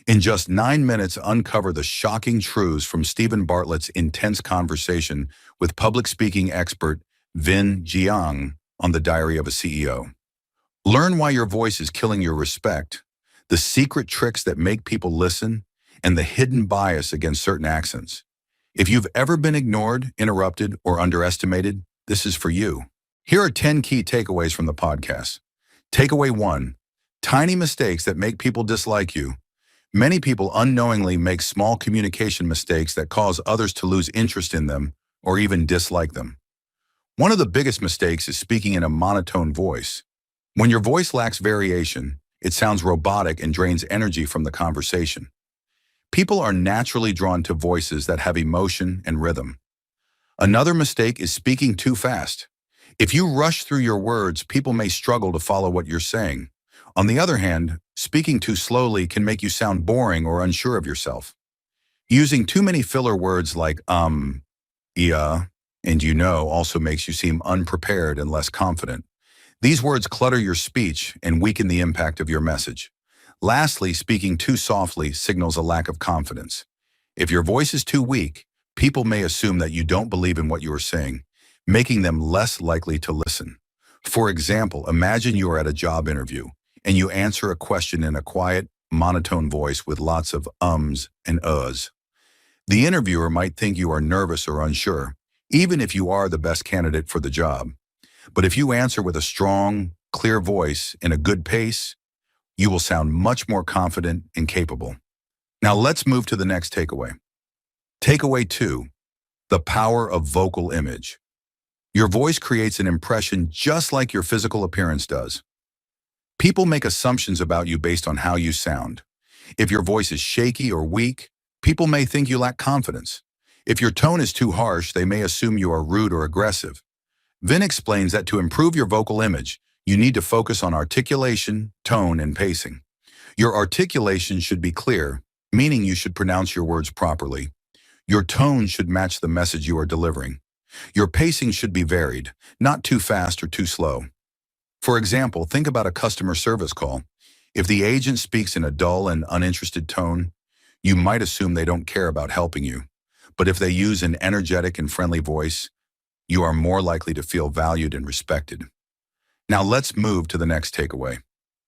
In just 9 minutes, uncover the shocking truths from Steven Bartlett's intense conversation with public speaking expert Vinh Giang on the Diary of a CEO. Learn why your voice is killing your respect, the secret tricks that make people listen, and the hidden bias against certain accents. If you've ever been ignored, interrupted, or underestimated, this is for you. Here are 10 key takeaways from the podcast. Takeaway 1. Tiny mistakes that make people dislike you. Many people unknowingly make small communication mistakes that cause others to lose interest in them or even dislike them. One of the biggest mistakes is speaking in a monotone voice. When your voice lacks variation, it sounds robotic and drains energy from the conversation. People are naturally drawn to voices that have emotion and rhythm. Another mistake is speaking too fast. If you rush through your words, people may struggle to follow what you're saying. On the other hand, speaking too slowly can make you sound boring or unsure of yourself. Using too many filler words like yeah, and you know also makes you seem unprepared and less confident. These words clutter your speech and weaken the impact of your message. Lastly, speaking too softly signals a lack of confidence. If your voice is too weak, people may assume that you don't believe in what you are saying, making them less likely to listen. For example, imagine you are at a job interview and you answer a question in a quiet, monotone voice with lots of ums and uhs. The interviewer might think you are nervous or unsure, even if you are the best candidate for the job. But if you answer with a strong, clear voice in a good pace, you will sound much more confident and capable. Now let's move to the next takeaway. Takeaway 2, the power of vocal image. Your voice creates an impression just like your physical appearance does. People make assumptions about you based on how you sound. If your voice is shaky or weak, people may think you lack confidence. If your tone is too harsh, they may assume you are rude or aggressive. Vinh explains that to improve your vocal image, you need to focus on articulation, tone, and pacing. Your articulation should be clear, meaning you should pronounce your words properly. Your tone should match the message you are delivering. Your pacing should be varied, not too fast or too slow. For example, think about a customer service call. If the agent speaks in a dull and uninterested tone, you might assume they don't care about helping you. But if they use an energetic and friendly voice, you are more likely to feel valued and respected. Now let's move to the next takeaway.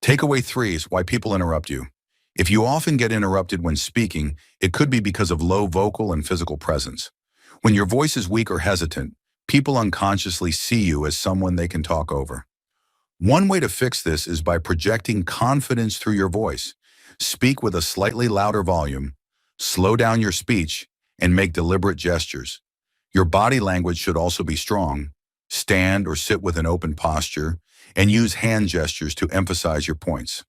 Takeaway 3 is why people interrupt you. If you often get interrupted when speaking, it could be because of low vocal and physical presence. When your voice is weak or hesitant, people unconsciously see you as someone they can talk over. One way to fix this is by projecting confidence through your voice. Speak with a slightly louder volume, slow down your speech, and make deliberate gestures. Your body language should also be strong. Stand or sit with an open posture, and use hand gestures to emphasize your points.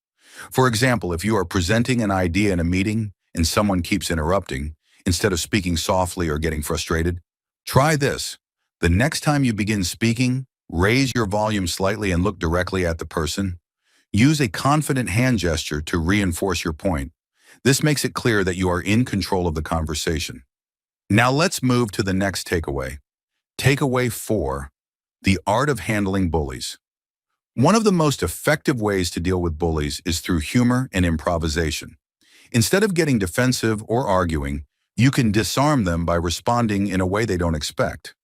For example, if you are presenting an idea in a meeting and someone keeps interrupting, instead of speaking softly or getting frustrated, try this. The next time you begin speaking, raise your volume slightly and look directly at the person. Use a confident hand gesture to reinforce your point. This makes it clear that you are in control of the conversation. Now let's move to the next takeaway. Takeaway 4, the art of handling bullies. One of the most effective ways to deal with bullies is through humor and improvisation. Instead of getting defensive or arguing, you can disarm them by responding in a way they don't expect.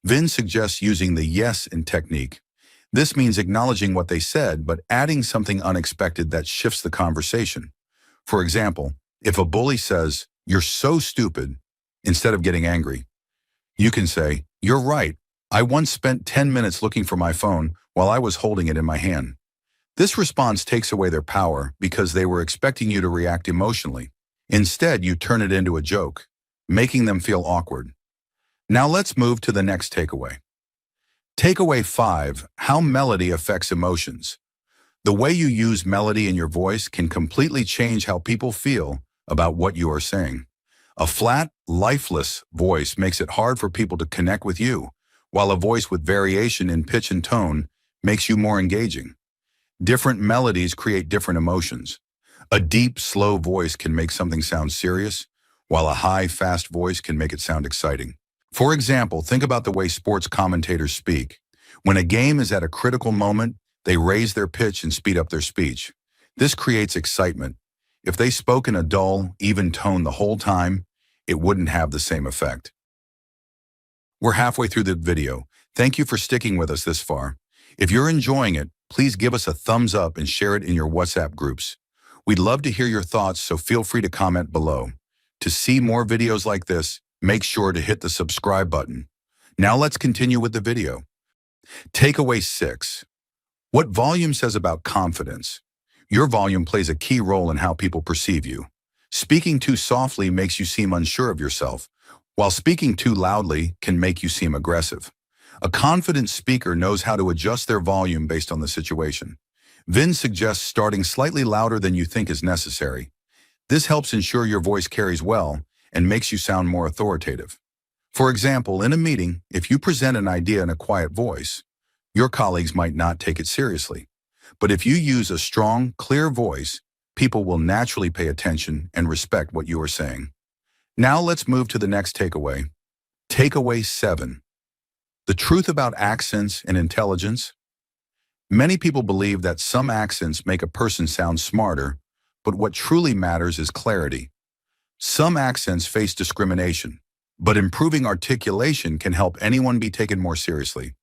Vinh suggests using the yes and technique. This means acknowledging what they said, but adding something unexpected that shifts the conversation. For example, if a bully says, "You're so stupid," instead of getting angry, you can say, "You're right. I once spent 10 minutes looking for my phone while I was holding it in my hand." This response takes away their power because they were expecting you to react emotionally. Instead, you turn it into a joke, making them feel awkward. Now let's move to the next takeaway. Takeaway 5, how melody affects emotions. The way you use melody in your voice can completely change how people feel about what you are saying. A flat, lifeless voice makes it hard for people to connect with you, while a voice with variation in pitch and tone makes you more engaging. Different melodies create different emotions. A deep, slow voice can make something sound serious, while a high, fast voice can make it sound exciting. For example, think about the way sports commentators speak. When a game is at a critical moment, they raise their pitch and speed up their speech. This creates excitement. If they spoke in a dull, even tone the whole time, it wouldn't have the same effect. We're halfway through the video. Thank you for sticking with us this far. If you're enjoying it, please give us a thumbs up and share it in your WhatsApp groups. We'd love to hear your thoughts, so feel free to comment below. To see more videos like this, make sure to hit the subscribe button. Now let's continue with the video. Takeaway 6. What volume says about confidence? Your volume plays a key role in how people perceive you. Speaking too softly makes you seem unsure of yourself, while speaking too loudly can make you seem aggressive. A confident speaker knows how to adjust their volume based on the situation. Vinh suggests starting slightly louder than you think is necessary. This helps ensure your voice carries well and makes you sound more authoritative. For example, in a meeting, if you present an idea in a quiet voice, your colleagues might not take it seriously. But if you use a strong, clear voice, people will naturally pay attention and respect what you are saying. Now let's move to the next takeaway. Takeaway 7. The truth about accents and intelligence. Many people believe that some accents make a person sound smarter, but what truly matters is clarity. Some accents face discrimination, but improving articulation can help anyone be taken more seriously.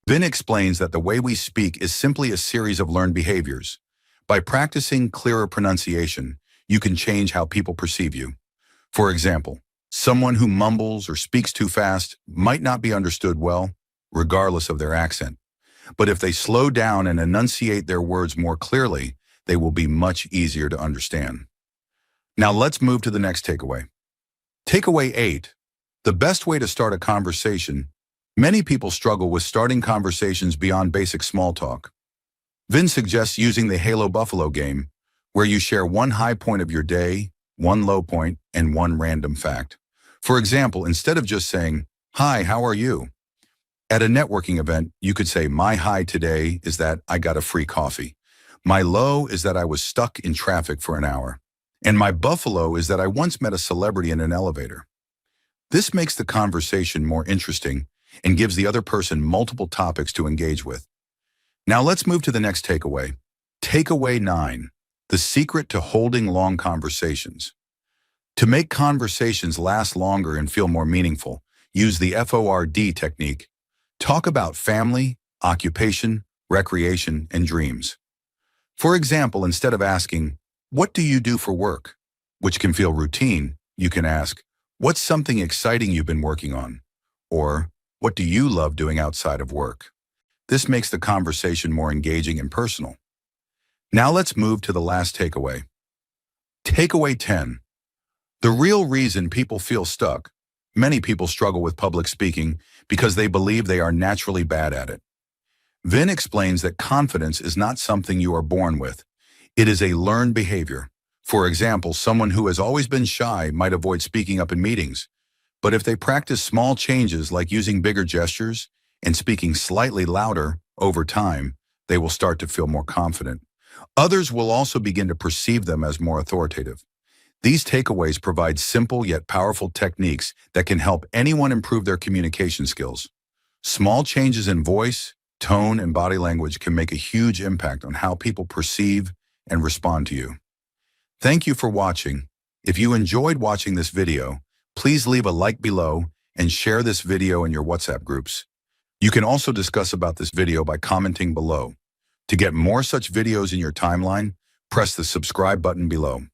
Vinh explains that the way we speak is simply a series of learned behaviors. By practicing clearer pronunciation, you can change how people perceive you. For example, someone who mumbles or speaks too fast might not be understood well, regardless of their accent. But if they slow down and enunciate their words more clearly, they will be much easier to understand. Now let's move to the next takeaway. Takeaway 8. The best way to start a conversation. Many people struggle with starting conversations beyond basic small talk. Vinh suggests using the Halo Buffalo game, where you share one high point of your day, one low point, and one random fact. For example, instead of just saying, "Hi, how are you?" At a networking event, you could say, "My high today is that I got a free coffee. My low is that I was stuck in traffic for an hour. And my buffalo is that I once met a celebrity in an elevator." This makes the conversation more interesting and gives the other person multiple topics to engage with. Now let's move to the next takeaway. Takeaway 9. The secret to holding long conversations. To make conversations last longer and feel more meaningful, use the FORD technique. Talk about family, occupation, recreation, and dreams. For example, instead of asking, "What do you do for work?" which can feel routine, you can ask, "What's something exciting you've been working on?" Or, "What do you love doing outside of work?" This makes the conversation more engaging and personal. Now let's move to the last takeaway. Takeaway 10. The real reason people feel stuck. Many people struggle with public speaking because they believe they are naturally bad at it. Vinh explains that confidence is not something you are born with. It is a learned behavior. For example, someone who has always been shy might avoid speaking up in meetings. But if they practice small changes like using bigger gestures and speaking slightly louder over time, they will start to feel more confident. Others will also begin to perceive them as more authoritative. These takeaways provide simple yet powerful techniques that can help anyone improve their communication skills. Small changes in voice, tone, and body language can make a huge impact on how people perceive and respond to you. Thank you for watching. If you enjoyed watching this video, please leave a like below and share this video in your WhatsApp groups. You can also discuss about this video by commenting below. To get more such videos in your timeline, press the subscribe button below.